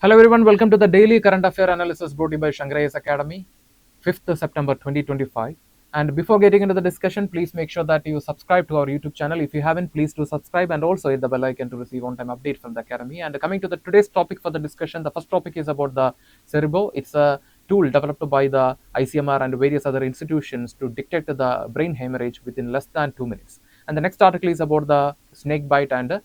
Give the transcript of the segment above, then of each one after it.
Hello everyone, welcome to the Daily Current Affair Analysis brought to you by Shankar IAS Academy, 5th September 2025. And before getting into the discussion, please make sure that you subscribe to our YouTube channel. If you haven't, please do subscribe and also hit the bell icon to receive on-time update from the Academy. And coming to the today's topic for the discussion, the first topic is about the CEREBO. It's a tool developed by the ICMR and various other institutions to detect the brain hemorrhage within less than 2 minutes. And the next article is about the snakebite and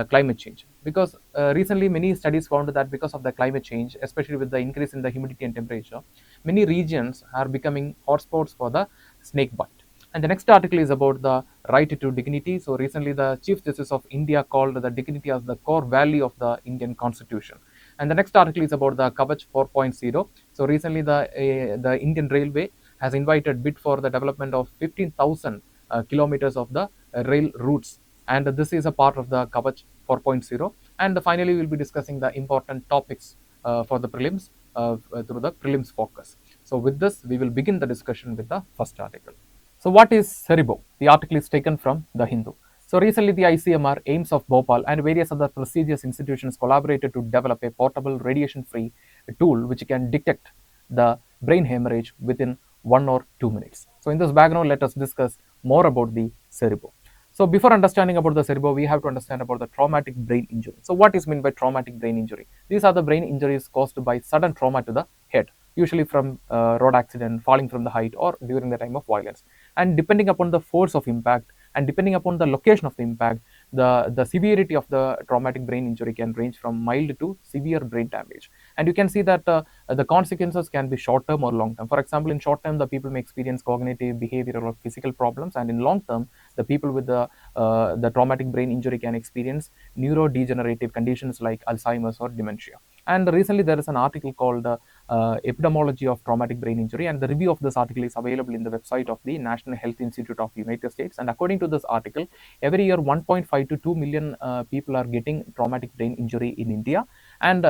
climate change, because recently many studies found that because of the climate change, especially with the increase in the humidity and temperature, many regions are becoming hotspots for the snake bite. And the next article is about the right to dignity. So recently the Chief Justice of India called the dignity as the core value of the Indian Constitution. And the next article is about the Kavach 4.0. So recently the Indian Railway has invited bid for the development of 15,000 kilometers of the rail routes, and this is a part of the Kavach 4.0. And finally we'll be discussing the important topics for the prelims through the prelims focus. So with this we will begin the discussion with the first article. So what is CEREBO? The article is taken from The Hindu. So recently the ICMR, AIIMS of Bhopal and various other prestigious institutions collaborated to develop a portable radiation-free tool which can detect the brain hemorrhage within 1 or 2 minutes. So in this background, let us discuss more about the CEREBO. So before understanding about the CEREBO, we have to understand about the traumatic brain injury. So what is meant by traumatic brain injury? These are the brain injuries caused by sudden trauma to the head, usually from road accident, falling from the height, or during the time of violence. And depending upon the force of impact and depending upon the location of the impact, the severity of the traumatic brain injury can range from mild to severe brain damage. And you can see that the consequences can be short term or long term. For example, in short term, the people may experience cognitive, behavioral, or physical problems, and in long term, the people with the traumatic brain injury can experience neurodegenerative conditions like Alzheimer's or dementia. And recently, there is an article called Epidemiology of Traumatic Brain Injury, and the review of this article is available in the website of the National Health Institute of the United States. And according to this article, every year 1.5 to 2 million people are getting traumatic brain injury in India, and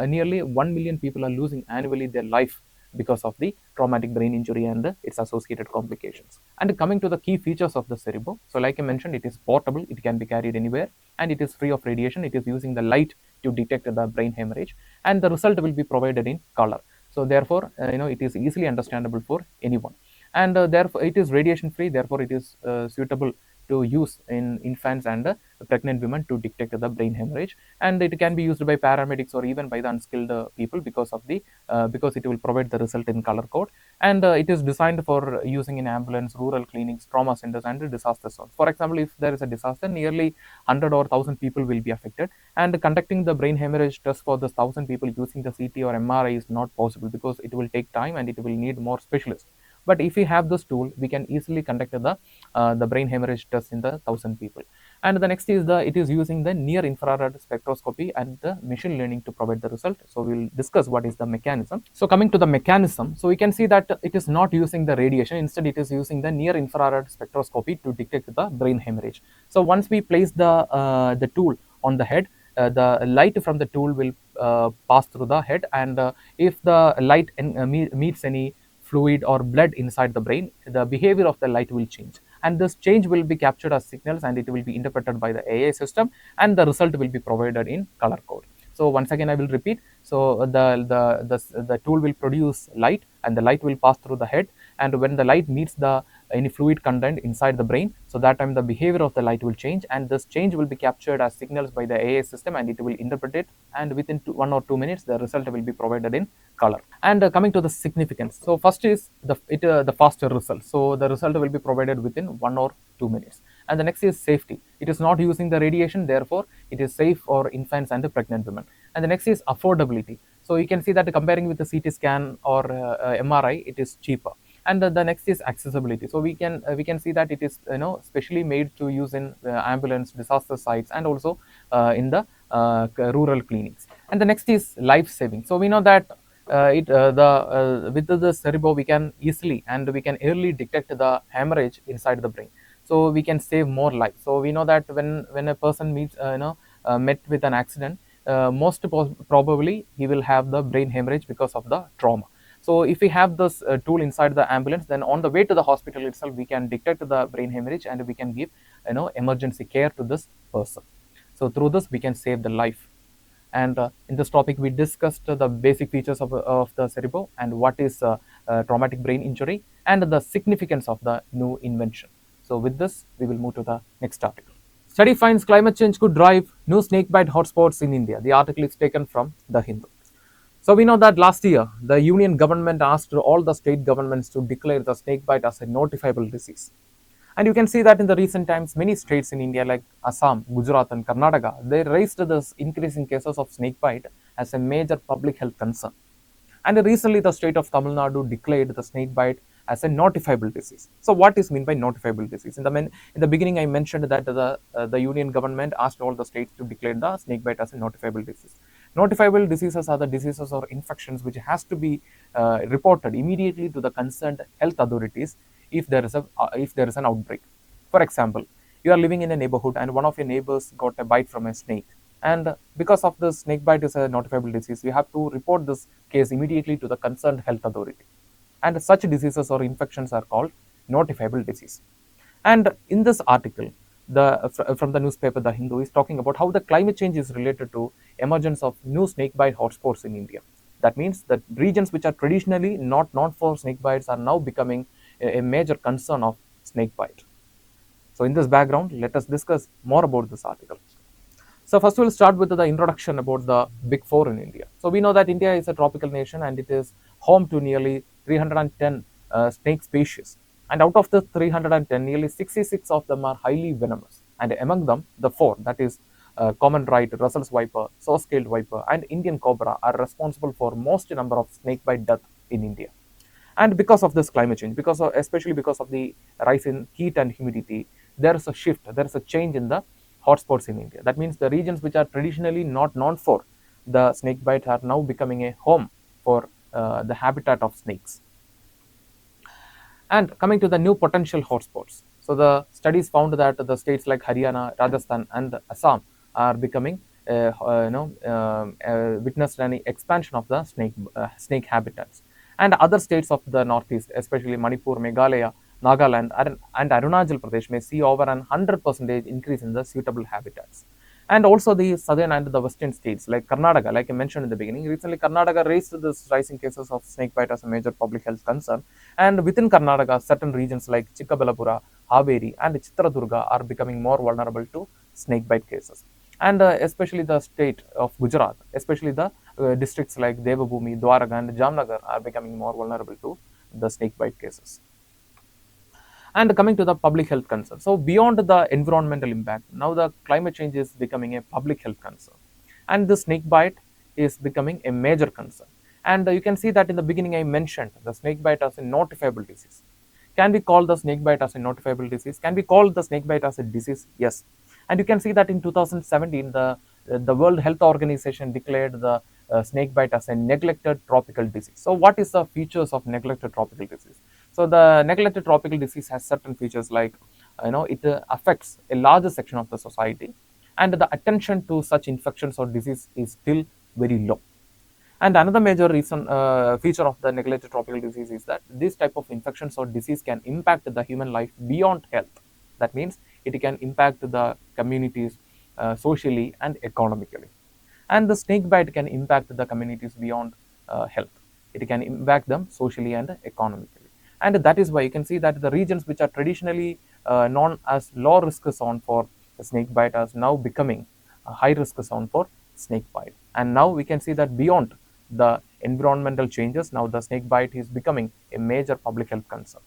nearly 1 million people are losing annually their life because of the traumatic brain injury and its associated complications. And coming to the key features of the CEREBO, so like I mentioned, it is portable, it can be carried anywhere, and it is free of radiation. It is using the light to detect the brain hemorrhage, and the result will be provided in color. So therefore, it is easily understandable for anyone, and therefore it is radiation free. Therefore, it is suitable to use in infants and pregnant women to detect the brain hemorrhage, and it can be used by paramedics or even by the unskilled people because it will provide the result in color code. And it is designed for using in ambulance, rural clinics, trauma centers, and disaster zones. For example, if there is a disaster, nearly 100 or 1000 people will be affected, and conducting the brain hemorrhage test for the 1000 people using the CT or MRI is not possible because it will take time and it will need more specialists. But if we have this tool, we can easily conduct the brain hemorrhage test in the 1000 people. And the next is it is using the near infrared spectroscopy and the machine learning to provide the result. So we'll discuss what is the mechanism. So coming to the mechanism, so we can see that it is not using the radiation. Instead, it is using the near infrared spectroscopy to detect the brain hemorrhage. So once we place the tool on the head, the light from the tool will pass through the head, and if the light meets any fluid or blood inside the brain, the behavior of the light will change, and this change will be captured as signals, and it will be interpreted by the AI system, and the result will be provided in color code. So once again I will repeat. So the tool will produce light, and the light will pass through the head, and when the light meets the any fluid content inside the brain, so that time the behavior of the light will change, and this change will be captured as signals by the AI system, and it will interpret it, and within 1 or 2 minutes the result will be provided in color. And coming to the significance, so first is the faster result. So the result will be provided within 1 or 2 minutes. And the next is safety. It is not using the radiation, therefore it is safe for infants and the pregnant women. And the next is affordability. So you can see that comparing with the CT scan or MRI, it is cheaper. And the next is accessibility. So we can see that it is specially made to use in ambulance, disaster sites, and also in the rural clinics. And the next is life saving. So we know that with the CEREBO we can easily and we can early detect the hemorrhage inside the brain, so we can save more lives. So we know that when a person meets met with an accident, most probably he will have the brain hemorrhage because of the trauma. So if we have this tool inside the ambulance, then on the way to the hospital itself we can detect the brain hemorrhage, and we can give emergency care to this person. So through this we can save the life. And in this topic, we discussed the basic features of the CEREBO and what is traumatic brain injury and the significance of the new invention. So with this, we will move to the next article. Study finds climate change could drive new snakebite hotspots in India. The article is taken from The Hindu. So we know that last year, the union government asked all the state governments to declare the snakebite as a notifiable disease. And you can see that in the recent times, many states in India like Assam, Gujarat and Karnataka, they raised this increasing cases of snakebite as a major public health concern. And recently, the state of Tamil Nadu declared the snakebite as a notifiable disease. So, what is meant by notifiable disease? In the beginning, I mentioned that the union government asked all the states to declare the snakebite as a notifiable disease. Notifiable diseases are the diseases or infections which has to be reported immediately to the concerned health authorities if there is an outbreak. For example, you are living in a neighborhood and one of your neighbors got a bite from a snake, and because of the snake bite is a notifiable disease, we have to report this case immediately to the concerned health authority. And such diseases or infections are called notifiable disease. And in this article, from the newspaper The Hindu is talking about how the climate change is related to emergence of new snakebite hotspots in India. That means that regions which are traditionally not known for snake bites are now becoming a major concern of snake bite. So in this background, let us discuss more about this article. So first we'll start with the introduction about the big four in India. So we know that India is a tropical nation and it is home to nearly 310 snake species. And out of the 310, nearly 66 of them are highly venomous. And among them, the four, that is common right, Russell's viper, saw-scaled viper, and Indian cobra are responsible for most number of snakebite death in India. And because of this climate change, especially because of the rise in heat and humidity, there is a shift, there is a change in the hotspots in India. That means the regions which are traditionally not known for the snake bite are now becoming a home for the habitat of snakes. And coming to the new potential hotspots, so the studies found that the states like Haryana, Rajasthan, and Assam are becoming witnessed an expansion of the snake habitats. And other states of the northeast, especially Manipur, Meghalaya, Nagaland, and Arunachal Pradesh, may see over 100% increase in the suitable habitats. And also the southern and the western states like Karnataka, like I mentioned in the beginning, recently Karnataka raised this rising cases of snakebite as a major public health concern. And within Karnataka, certain regions like Chikkaballapura, Haveri, and Chitradurga are becoming more vulnerable to snakebite cases. And especially the state of Gujarat, especially the districts like Devabhumi, Dwaraka, and Jamnagar are becoming more vulnerable to the snakebite cases. And coming to the public health concern. So beyond the environmental impact, now the climate change is becoming a public health concern. And the snake bite is becoming a major concern. And you can see that in the beginning I mentioned the snake bite as a notifiable disease. Can we call the snake bite as a notifiable disease? Can we call the snake bite as a disease? Yes. And you can see that in 2017, the World Health Organization declared the snake bite as a neglected tropical disease. So what is the features of neglected tropical disease? So the neglected tropical disease has certain features like, it affects a larger section of the society, and the attention to such infections or disease is still very low. And another major reason feature of the neglected tropical disease is that this type of infections or disease can impact the human life beyond health. That means it can impact the communities socially and economically. And the snake bite can impact the communities beyond health. It can impact them socially and economically. And that is why you can see that the regions which are traditionally known as low risk zone for snake bite are now becoming a high risk zone for snake bite. And now we can see that beyond the environmental changes, now the snake bite is becoming a major public health concern.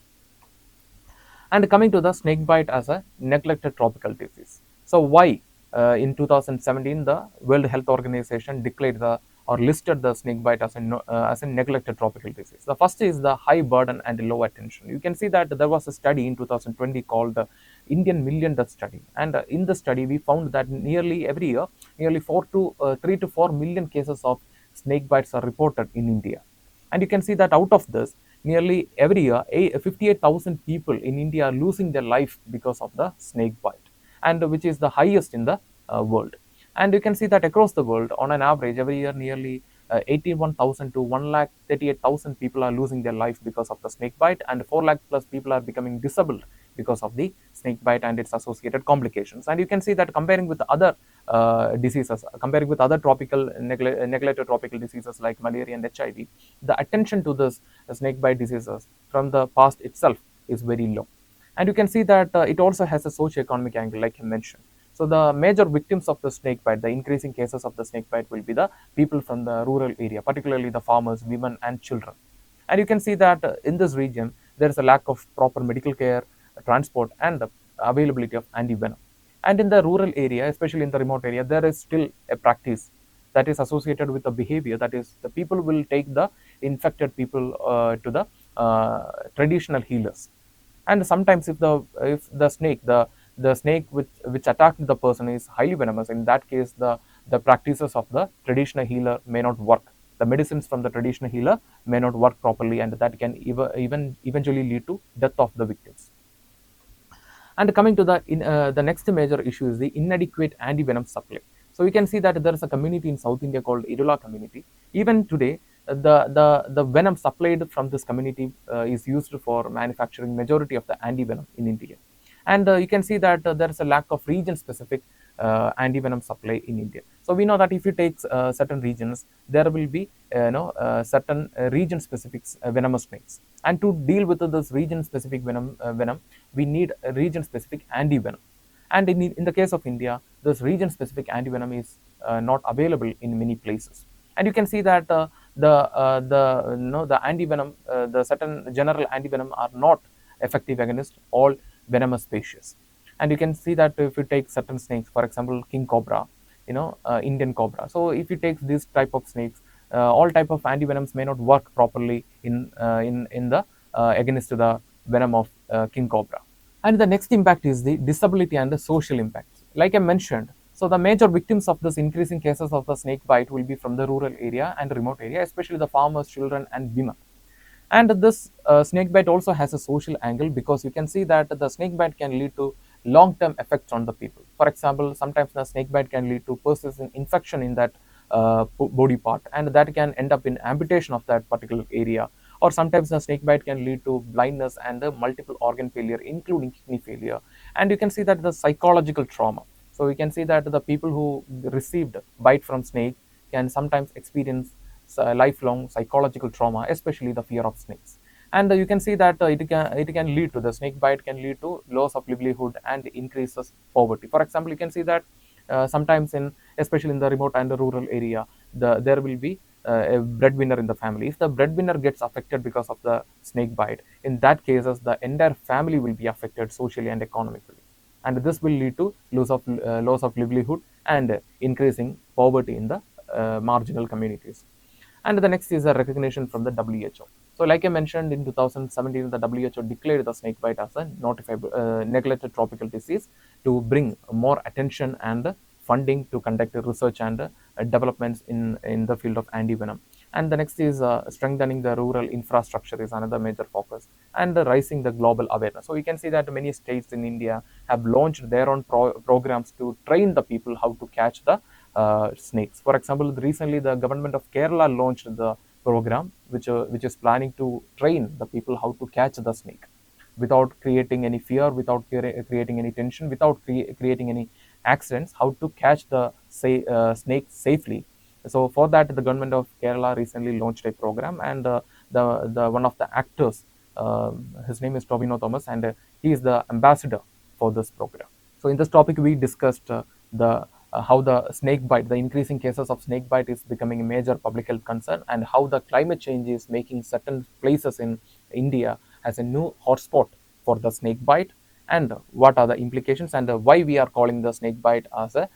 And coming to the snake bite as a neglected tropical disease. So why in 2017 the World Health Organization declared or listed the snake bite as a neglected tropical disease? The first is the high burden and low attention. You can see that there was a study in 2020 called the Indian Million Death Study, and in the study we found that nearly every year, nearly 3 to 4 million cases of snake bites are reported in India. And you can see that out of this, nearly every year 58,000 people in India are losing their life because of the snake bite, and which is the highest in the world. And you can see that across the world, on an average, every year nearly 81,000 to 1,38,000 people are losing their life because of the snake bite, and 4 lakh plus people are becoming disabled because of the snake bite and its associated complications. And you can see that comparing with other diseases, comparing with other neglected tropical diseases like malaria and HIV, the attention to this snake bite diseases from the past itself is very low. And you can see that it also has a socio-economic angle, like I mentioned. So the major victims of the snake bite, the increasing cases of the snake bite, will be the people from the rural area, particularly the farmers, women, and children. And you can see that in this region, there is a lack of proper medical care, transport, and the availability of anti-venom. And in the rural area, especially in the remote area, there is still a practice that is associated with the behavior, that is, the people will take the infected people to the traditional healers. And sometimes if the snake which attacked the person is highly venomous, in that case the practices of the traditional healer may not work. The medicines from the traditional healer may not work properly, and that can even eventually lead to death of the victims. And coming to the next major issue is the inadequate anti-venom supply. So we can see that there is a community in South India called Irula community. Even today, the venom supplied from this community is used for manufacturing majority of the anti-venom in India. And you can see that there is a lack of region-specific anti-venom supply in India. So we know that if you take certain regions, there will be certain region-specific venomous snakes. And to deal with this region-specific venom, we need a region-specific anti-venom. And in the case of India, this region-specific anti-venom is not available in many places. And you can see that the anti-venom, the certain general anti-venom are not effective against all venomous species. And you can see that if you take certain snakes, for example, king cobra, Indian cobra. So if you take this type of snakes, all type of antivenoms may not work properly in the against the venom of king cobra. And the next impact is the disability and the social impact. Like I mentioned, so the major victims of this increasing cases of the snake bite will be from the rural area and remote area, especially the farmers, children, and women. And this snake bite also has a social angle, because you can see that the snake bite can lead to long-term effects on the people. For example, sometimes the snake bite can lead to persistent infection in that body part, and that can end up in amputation of that particular area. Or sometimes the snake bite can lead to blindness and multiple organ failure, including kidney failure. And you can see that the psychological trauma. So we can see that the people who received bite from snake can sometimes experience lifelong psychological trauma, especially the fear of snakes. And you can see that it can lead to, the snake bite can lead to loss of livelihood and increases poverty. For example, you can see that sometimes especially in the remote and the rural area, there will be a breadwinner in the family. If the breadwinner gets affected because of the snake bite, in that cases the entire family will be affected socially and economically, and this will lead to loss of livelihood and increasing poverty in the marginal communities. And the next is a recognition from the WHO. So like I mentioned, in 2017, the WHO declared the snakebite as a neglected tropical disease to bring more attention and funding to conduct research and developments in the field of anti-venom. And the next is strengthening the rural infrastructure is another major focus, and raising the global awareness. So you can see that many states in India have launched their own programs to train the people how to catch the snakes. For example, recently the government of Kerala launched the program which is planning to train the people how to catch the snake without creating any fear, without creating any tension, without creating any accidents, how to catch the snake safely. So for that, the government of Kerala recently launched a program, and the one of the actors, his name is Tobino Thomas, and he is the ambassador for this program. So in this topic, we discussed the how the snake bite, the increasing cases of snake bite is becoming a major public health concern, and how the climate change is making certain places in India as a new hotspot for the snake bite, and what are the implications, and why we are calling the snake bite as a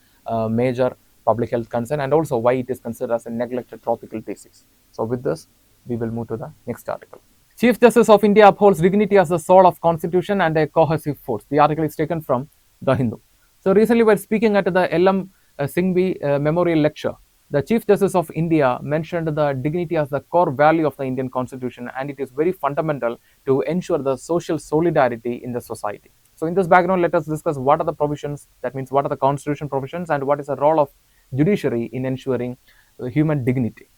major public health concern, and also why it is considered as a neglected tropical disease. So with this, we will move to the next article. Chief Justice of India upholds dignity as the soul of constitution and a cohesive force. The article is taken from The Hindu. So recently, while speaking at the L.M. Singhvi Memorial Lecture, the Chief Justice of India mentioned the dignity as the core value of the Indian Constitution, and it is very fundamental to ensure the social solidarity in the society. So in this background, let us discuss what are the provisions, that means what are the constitution provisions, and what is the role of judiciary in ensuring human dignity.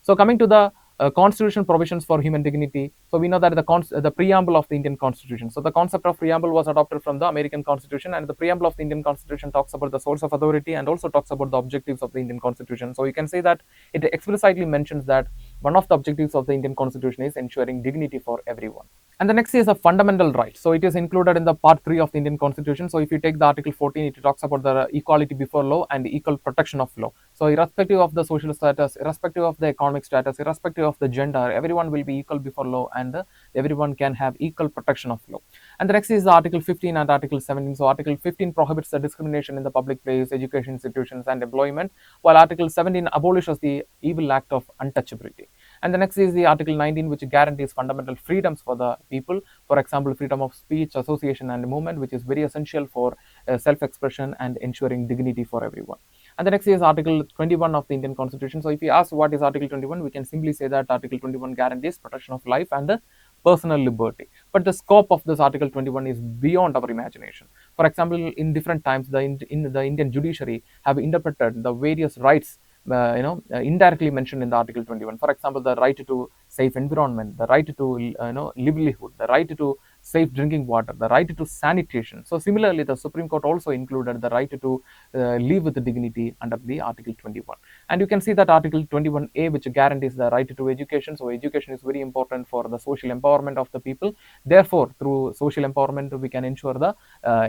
So coming to the constitutional provisions for human dignity. So we know that the preamble of the Indian Constitution. So the concept of preamble was adopted from the American Constitution, and the preamble of the Indian Constitution talks about the source of authority and also talks about the objectives of the Indian Constitution. So you can say that it explicitly mentions that one of the objectives of the Indian Constitution is ensuring dignity for everyone. And the next is a fundamental right. So it is included in the part 3 of the Indian Constitution. So if you take the Article 14, it talks about the equality before law and equal protection of law. So irrespective of the social status, irrespective of the economic status, irrespective of the gender, everyone will be equal before law, and everyone can have equal protection of law. And the next is the Article 15 and Article 17. So Article 15 prohibits the discrimination in the public place, education institutions, and employment, while Article 17 abolishes the evil act of untouchability. And the next is the Article 19, which guarantees fundamental freedoms for the people. For example, freedom of speech, association, and movement, which is very essential for self-expression and ensuring dignity for everyone. And the next is Article 21 of the Indian Constitution. So if you ask what is Article 21, we can simply say that Article 21 guarantees protection of life and personal liberty. But the scope of this Article 21 is beyond our imagination. For example, in different times, the Indian judiciary have interpreted the various rights indirectly mentioned in the Article 21. For example, the right to safe environment, the right to livelihood, the right to safe drinking water, the right to sanitation. So similarly, the Supreme Court also included the right to live with dignity under the Article 21. And you can see that Article 21A, which guarantees the right to education. So education is very important for the social empowerment of the people. Therefore, through social empowerment, we can ensure the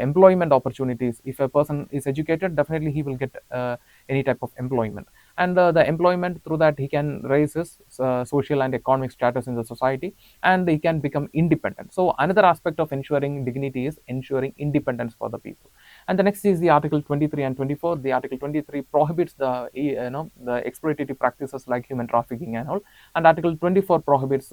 employment opportunities. If a person is educated, definitely he will get any type of employment, and the employment, through that he can raise his social and economic status in the society, and he can become independent. So another aspect of ensuring dignity is ensuring independence for the people. And the next is the Article 23 and 24. The Article 23 prohibits the the exploitative practices like human trafficking and all, and Article 24 prohibits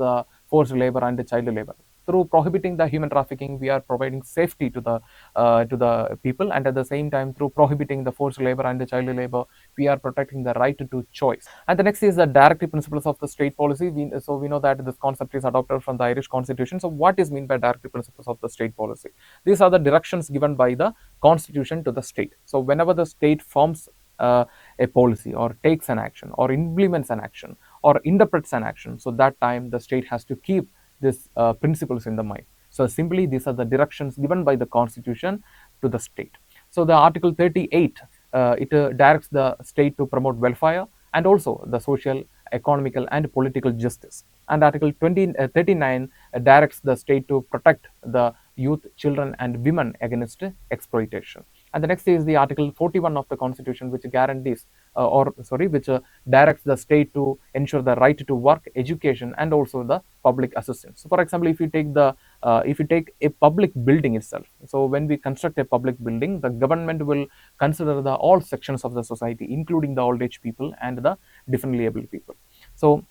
forced labor and child labor. Through prohibiting the human trafficking, we are providing safety to the people, and at the same time, through prohibiting the forced labor and the child labor, we are protecting the right to choice. And the next is the directive principles of the state policy. We know that this concept is adopted from the Irish Constitution. So what is meant by directive principles of the state policy? These are the directions given by the Constitution to the state. So whenever the state forms a policy or takes an action or implements an action or interprets an action, so that time the state has to keep these principles in the mind. So simply, these are the directions given by the Constitution to the state. So the Article 38, it directs the state to promote welfare and also the social, economical, and political justice. And Article 39 directs the state to protect the youth, children, and women against exploitation. And the next is the Article 41 of the Constitution, which guarantees which directs the state to ensure the right to work, education, and also the public assistance. So for example, if you take a public building itself, so when we construct a public building, the government will consider the all sections of the society, including the old age people and the differently able people. So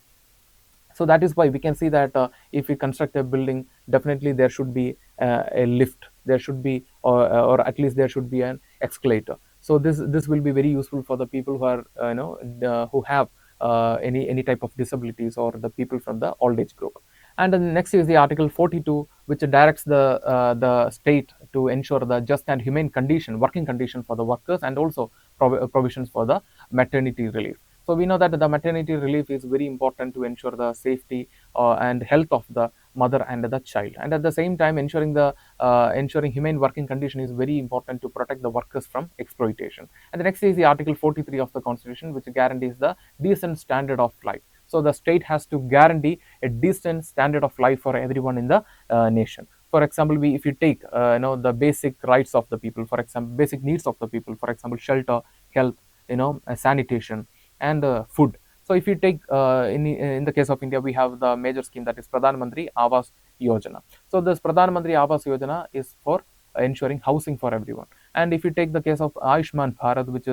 that is why we can see that if we construct a building, definitely there should be a lift, there should be, or at least there should be an escalator. So this will be very useful for the people who are who have any type of disabilities, or the people from the old age group. And then next is the Article 42, which directs the state to ensure the just and humane working condition for the workers, and also provisions for the maternity relief. So we know that the maternity relief is very important to ensure the safety and health of the mother and the child, and at the same time ensuring humane working condition is very important to protect the workers from exploitation. And the next is the Article 43 of the Constitution, which guarantees the decent standard of life. So the state has to guarantee a decent standard of life for everyone in the nation. For example, if you take the basic rights of the people, for example, basic needs of the people, for example, shelter, health, sanitation, and food. So if you take in the case of India, we have the major scheme, that is Pradhan Mantri Awas Yojana. So this Pradhan Mantri Awas Yojana is for ensuring housing for everyone. And if you take the case of Ayushman Bharat, which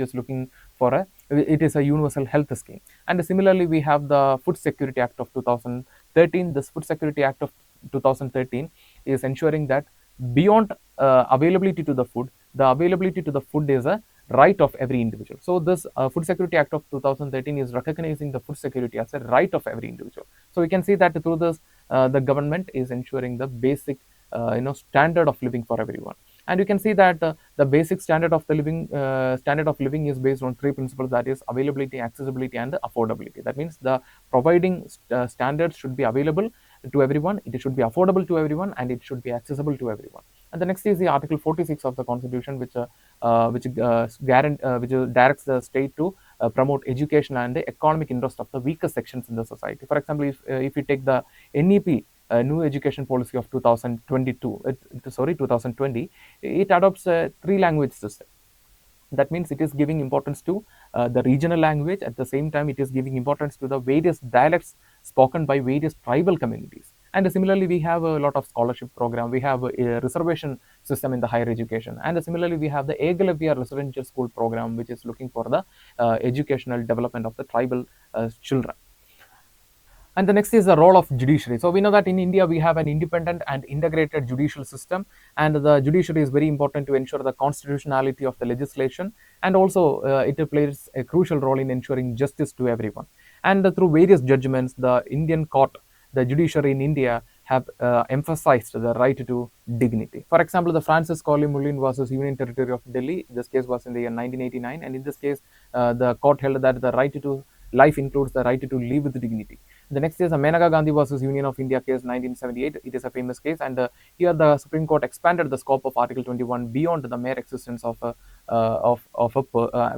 is looking for it is a universal health scheme. And similarly, we have the Food Security Act of 2013. This Food Security Act of 2013 is ensuring that beyond availability to the food, the availability to the food is a right of every individual. So this Food Security Act of 2013 is recognizing the food security as a right of every individual. So we can see that through this, the government is ensuring the basic standard of living for everyone. And you can see that the basic standard of living is based on three principles, that is availability, accessibility, and affordability. That means the providing standards should be available to everyone, it should be affordable to everyone, and it should be accessible to everyone. And the next is the Article 46 of the Constitution, which directs the state to promote education and the economic interest of the weaker sections in the society. For example, if you take the NEP, new education policy of 2022, 2020, it adopts a three language system. That means it is giving importance to the regional language. At the same time, it is giving importance to the various dialects spoken by various tribal communities. And similarly, we have a lot of scholarship program, we have a reservation system in the higher education, and similarly we have the Egalavia residential school program, which is looking for the educational development of the tribal children. And the next is the role of judiciary. So we know that in India we have an independent and integrated judicial system, and the judiciary is very important to ensure the constitutionality of the legislation, and also it plays a crucial role in ensuring justice to everyone. And through various judgments, the judiciary in India have emphasized the right to dignity. For example, the Francis Colley Mullin versus Union Territory of Delhi. This case was in the year 1989, and in this case, the court held that the right to life includes the right to live with dignity. The next is a Menaka Gandhi versus Union of India case 1978. It is a famous case, and here the Supreme Court expanded the scope of Article 21 beyond the mere existence of a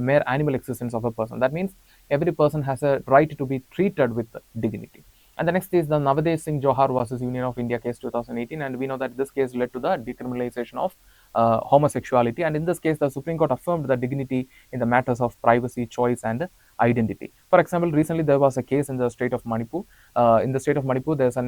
mere animal existence of a person. That means every person has a right to be treated with dignity. And the next is the Navadeh Singh Johar versus Union of India case 2018, and we know that this case led to the decriminalization of homosexuality. And in this case, the Supreme Court affirmed the dignity in the matters of privacy, choice, and identity. For example, recently there was a case in the state of Manipur. In the state of Manipur, there was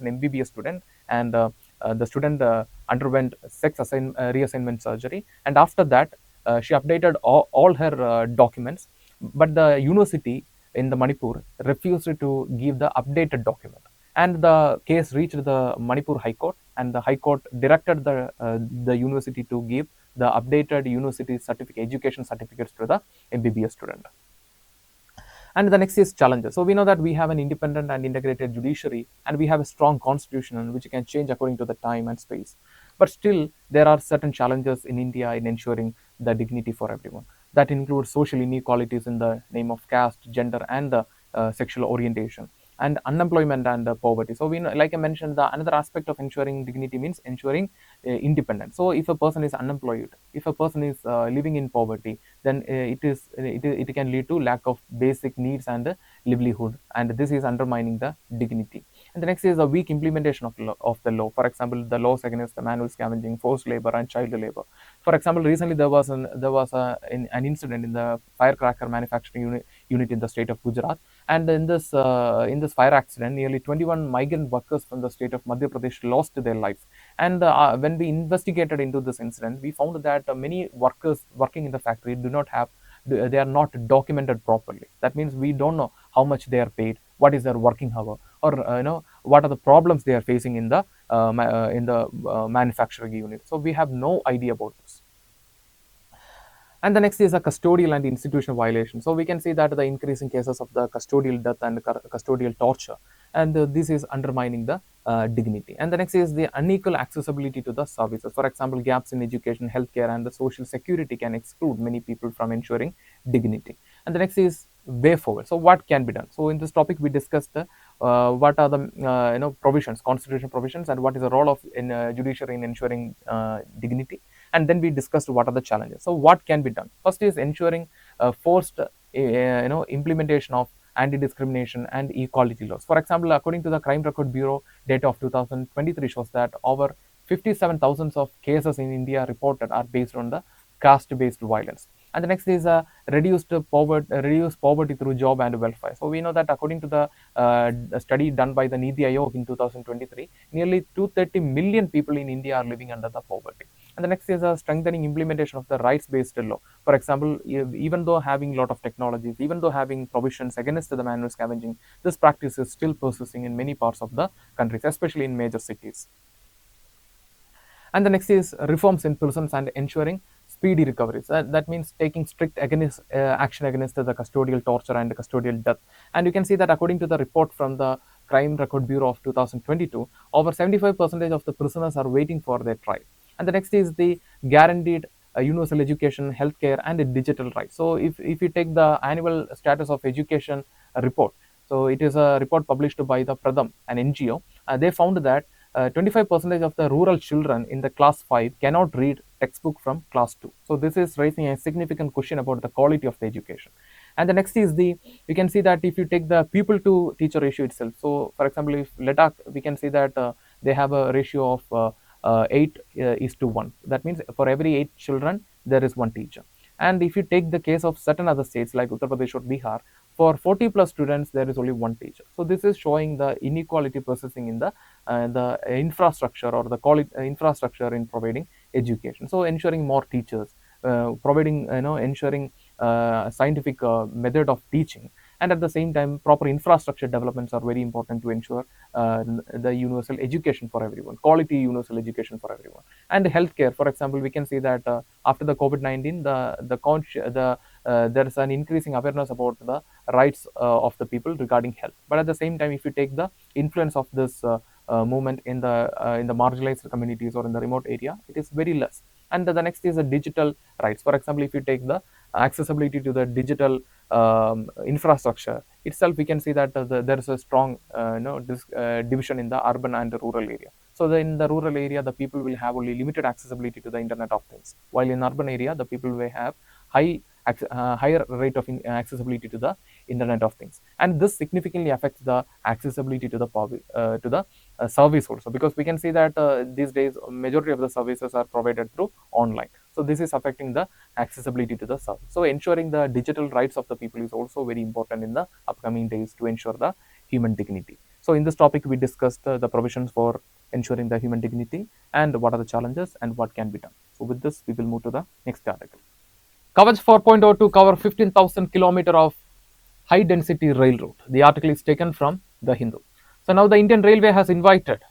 an MBBS student, and the student underwent reassignment surgery, and after that, she updated all her documents, but the university in the Manipur refused to give the updated document. And the case reached the Manipur High Court, and the High Court directed the university to give the updated university education certificates to the MBBS student. And the next is challenges. So we know that we have an independent and integrated judiciary, and we have a strong constitution which can change according to the time and space. But still, there are certain challenges in India in ensuring the dignity for everyone. That includes social inequalities in the name of caste, gender, and sexual orientation, and unemployment and poverty. So we know, like I mentioned, the another aspect of ensuring dignity means ensuring independence. So if a person is unemployed, if a person is living in poverty, then it can lead to lack of basic needs and livelihood, and this is undermining the dignity. And the next is a weak implementation of the law. For example, the laws against the manual scavenging, forced labor, and child labor. For example, recently there was an incident in the firecracker manufacturing unit in the state of Gujarat, and in this fire accident, nearly 21 migrant workers from the state of Madhya Pradesh lost their lives. And when we investigated into this incident, we found that many workers working in the factory they are not documented properly. That means we don't know how much they are paid, what is their working hour, or what are the problems they are facing in the manufacturing unit. So we have no idea about this. And the next is a custodial and institutional violation. So we can see that the increasing cases of the custodial death and custodial torture, and this is undermining the dignity. And the next is the unequal accessibility to the services. For example, gaps in education, healthcare, and the social security can exclude many people from ensuring dignity. And the next is way forward. So what can be done? So in this topic, we discussed what are the provisions, constitutional provisions, and what is the role of judiciary in ensuring dignity. And then we discussed what are the challenges. So what can be done? First is ensuring forced implementation of anti-discrimination and equality laws. For example, according to the Crime Record Bureau data of 2023 shows that over 57,000 of cases in India reported are based on the caste-based violence. And the next is reduce poverty through job and welfare. So we know that according to the study done by the Niti Aayog in 2023, nearly 230 million people in India are living under the poverty. And the next is a strengthening implementation of the rights-based law. For example, even though having a lot of technologies, even though having provisions against the manual scavenging, this practice is still persisting in many parts of the countries, especially in major cities. And the next is reforms in prisons and ensuring speedy recoveries. That means taking strict action against the custodial torture and custodial death. And you can see that according to the report from the Crime Record Bureau of 2022, over 75% of the prisoners are waiting for their trial. And the next is the guaranteed universal education, healthcare, and digital rights. So if you take the annual status of education report, so it is a report published by the Pradham, an NGO. They found that 25% of the rural children in the class 5 cannot read textbook from class 2. So this is raising a significant question about the quality of the education. And the next is the, we can see that if you take the pupil to teacher ratio itself, so for example, if Ladakh, we can see that they have a ratio of 8 is to 1. That means for every 8 children, there is one teacher. And if you take the case of certain other states like Uttar Pradesh or Bihar, for 40 plus students, there is only one teacher. So this is showing the inequality processing in the infrastructure or the quality infrastructure in providing education. So ensuring more teachers, providing, ensuring scientific method of teaching, and at the same time proper infrastructure developments are very important to ensure the universal education for everyone, quality universal education for everyone. And healthcare, for example, we can see that after the COVID-19, there is an increasing awareness about the rights of the people regarding health. But at the same time, if you take the influence of this movement in the marginalized communities or in the remote area, it is very less. And the next is the digital rights. For example, if you take the accessibility to the digital infrastructure itself, we can see that there is a strong division in the urban and the rural area. So in the rural area, the people will have only limited accessibility to the Internet of Things, while in urban area, the people will have higher rate of accessibility to the Internet of Things. And this significantly affects the accessibility to the service also, because we can see that these days majority of the services are provided through online. So this is affecting the accessibility to the service. So ensuring the digital rights of the people is also very important in the upcoming days to ensure the human dignity. So in this topic, we discussed the provisions for ensuring the human dignity and what are the challenges and what can be done. So with this, we will move to the next article. Kavach 4.0 to cover 15,000 kilometer of high density rail route. The article is taken from The Hindu. So now the Indian Railway has invited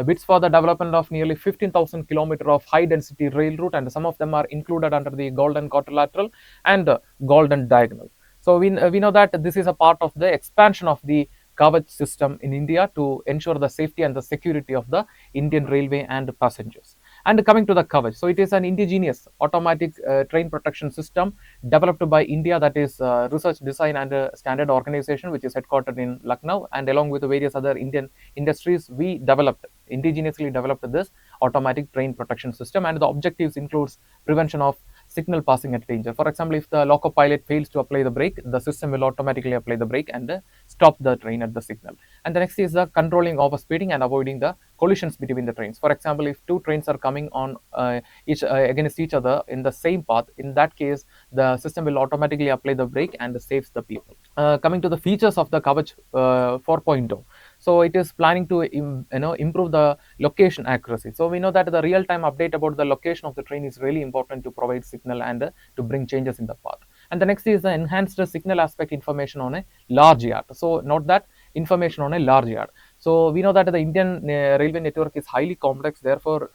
bids for the development of nearly 15,000 kilometer of high density rail route, and some of them are included under the Golden Quadrilateral and Golden Diagonal. So we know that this is a part of the expansion of the Kavach system in India to ensure the safety and the security of the Indian Railway and passengers. And coming to the Kavach, so it is an indigenous automatic train protection system developed by India, that is Research, Design and Standard Organization, which is headquartered in Lucknow, and along with various other Indian industries, we indigenously developed this automatic train protection system, and the objectives includes prevention of signal passing at danger. For example, if the loco pilot fails to apply the brake, the system will automatically apply the brake and stop the train at the signal. And the next is the controlling overspeeding and avoiding the collisions between the trains. For example, if two trains are coming on against each other in the same path, in that case, the system will automatically apply the brake and saves the people. Coming to the features of the Kavach 4.0. So it is planning to improve the location accuracy. So we know that the real-time update about the location of the train is really important to provide signal and to bring changes in the path. And the next is the enhanced signal aspect information on a large yard. So note that information on a large yard. So we know that the Indian railway network is highly complex. Therefore,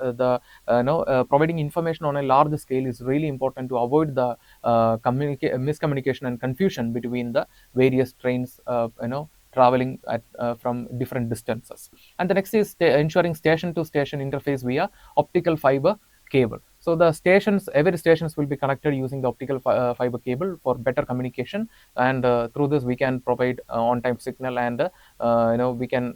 providing information on a large scale is really important to avoid the miscommunication and confusion between the various trains. Traveling from different distances. And the next is ensuring station to station interface via optical fiber cable. So the stations, every stations will be connected using the optical fiber cable for better communication, and through this we can provide on-time signal, and we can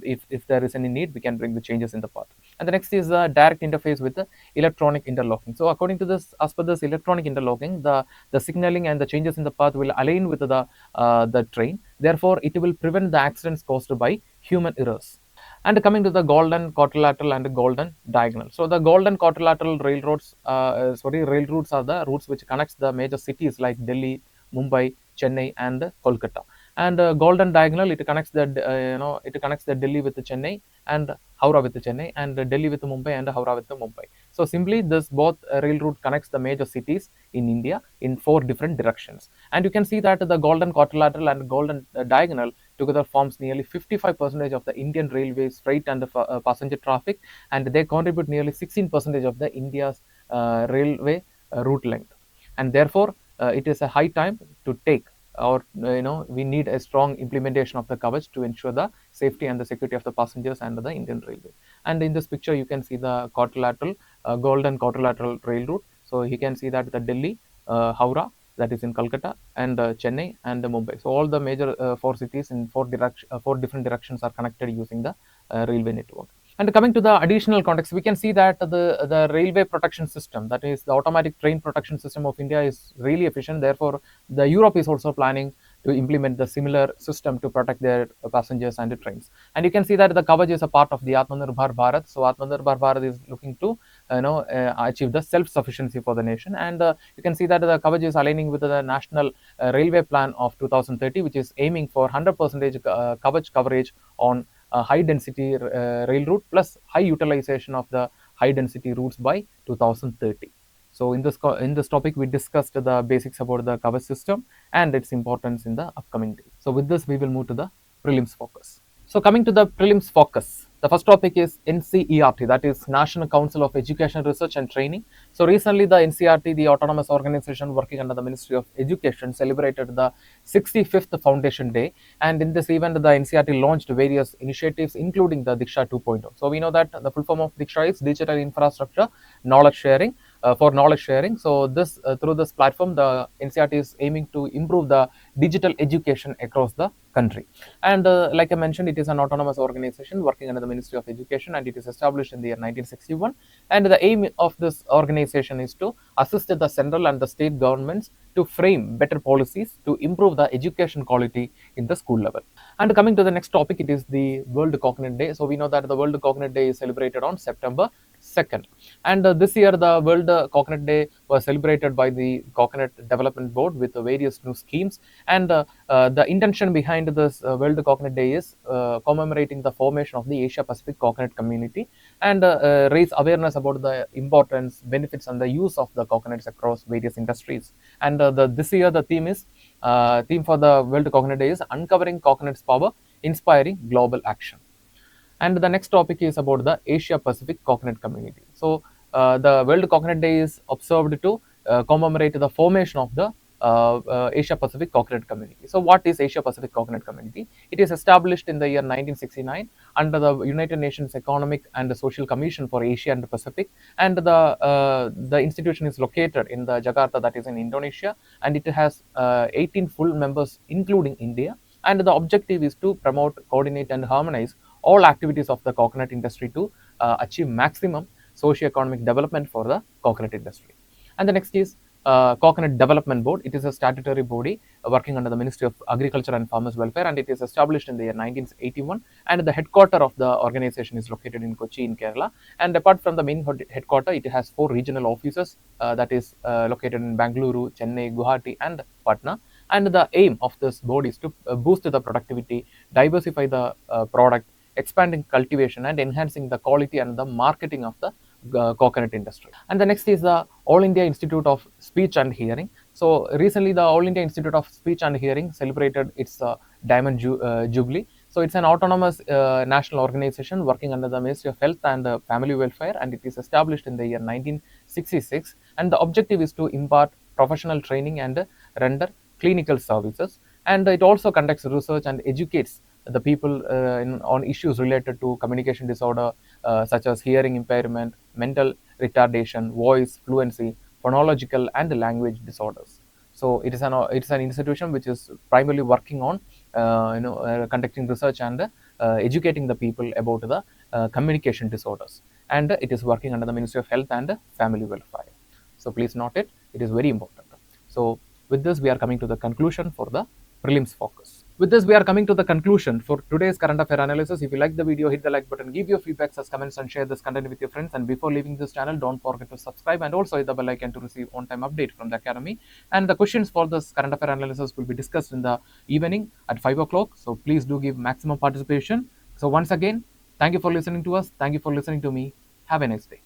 if there is any need, we can bring the changes in the path. And the next is the direct interface with the electronic interlocking. So according to this, as per this electronic interlocking, the signaling and the changes in the path will align with the train. Therefore, it will prevent the accidents caused by human errors. And coming to the Golden Quadrilateral and Golden Diagonal. So the Golden Quadrilateral rail routes are the routes which connects the major cities like Delhi, Mumbai, Chennai, and Kolkata. And Golden Diagonal, it connects the Delhi with the Chennai, and Howrah with the Chennai, and Delhi with the Mumbai, and Howrah with the Mumbai. So simply this both rail route connects the major cities in India in 4 different directions. And you can see that the Golden Quadrilateral and Golden Diagonal together forms nearly 55% of the Indian Railways freight and passenger traffic, and they contribute nearly 16% of the India's railway route length. And therefore, it is a high time to take or we need a strong implementation of the Kavach to ensure the safety and the security of the passengers and the Indian Railway. And in this picture, you can see the quadrilateral, golden quadrilateral rail route. So you can see that the Delhi, Howrah, that is in Calcutta, and Chennai and Mumbai. So all the major four cities in four different directions are connected using the railway network. And coming to the additional context, we can see that the railway protection system, that is the automatic train protection system of India, is really efficient. Therefore, the Europe is also planning to implement the similar system to protect their passengers and the trains. And you can see that the Kavach is a part of the Atmanirbhar Bharat. So Atmanirbhar Bharat is looking to achieve the self-sufficiency for the nation. And you can see that the Kavach is aligning with the national railway plan of 2030, which is aiming for 100% Kavach coverage on high density rail route plus high utilization of the high density routes by 2030. So in this topic, we discussed the basics about the Kavach system and its importance in the upcoming days. So with this, we will move to the prelims focus. So coming to the prelims focus, the first topic is NCERT, that is National Council of Education Research and Training. So recently the NCERT, the autonomous organization working under the Ministry of Education, celebrated the 65th Foundation Day. And in this event, the NCERT launched various initiatives, including the Diksha 2.0. So we know that the full form of Diksha is Digital Infrastructure Knowledge Sharing. For knowledge sharing. So this through this platform, the NCERT is aiming to improve the digital education across the country. And like I mentioned, it is an autonomous organization working under the Ministry of Education, and it is established in the year 1961. And the aim of this organization is to assist the central and the state governments to frame better policies to improve the education quality in the school level. And coming to the next topic, it is the World Coconut Day. So we know that the World Coconut Day is celebrated on September 2nd. And this year, the World Coconut Day was celebrated by the Coconut Development Board with various new schemes. And the intention behind this World Coconut Day is commemorating the formation of the Asia Pacific Coconut Community and raise awareness about the importance, benefits, and the use of the coconuts across various industries. And this year, the theme for the World Coconut Day is Uncovering Coconut's Power, Inspiring Global Action. And the next topic is about the Asia Pacific Coconut Community. So the World Coconut Day is observed to commemorate the formation of the Asia Pacific Coconut Community. So what is Asia Pacific Coconut Community? It is established in the year 1969 under the United Nations Economic and Social Commission for Asia and the Pacific, and the institution is located in the Jakarta, that is in Indonesia, and it has 18 full members including India. And the objective is to promote, coordinate, and harmonize all activities of the coconut industry to achieve maximum socio-economic development for the coconut industry. And the next is Coconut Development Board. It is a statutory body working under the Ministry of Agriculture and Farmers Welfare, and it is established in the year 1981. And the headquarter of the organization is located in Kochi in Kerala. And apart from the main headquarter, it has 4 regional offices that is located in Bangalore, Chennai, Guwahati, and Patna. And the aim of this board is to boost the productivity, diversify the product, expanding cultivation, and enhancing the quality and the marketing of the coconut industry. And the next is the All India Institute of Speech and Hearing. So recently the All India Institute of Speech and Hearing celebrated its Diamond Jubilee. So it's an autonomous national organization working under the Ministry of Health and Family Welfare, and it is established in the year 1966. And the objective is to impart professional training and render clinical services. And it also conducts research and educates the people on issues related to communication disorder such as hearing impairment, mental retardation, voice fluency, phonological and language disorders. So it's an institution which is primarily working on conducting research and educating the people about the communication disorders, and it is working under the Ministry of Health and Family Welfare. So please note it; it is very important. So with this, we are coming to the conclusion for the prelims focus. With this, we are coming to the conclusion for today's current affair analysis. If you like the video, hit the like button, give your feedbacks as comments, and share this content with your friends. And before leaving this channel, don't forget to subscribe and also hit the bell icon to receive on-time update from the academy. And the questions for this current affair analysis will be discussed in the evening at 5 o'clock. So please do give maximum participation. So once again, thank you for listening to us. Thank you for listening to me. Have a nice day.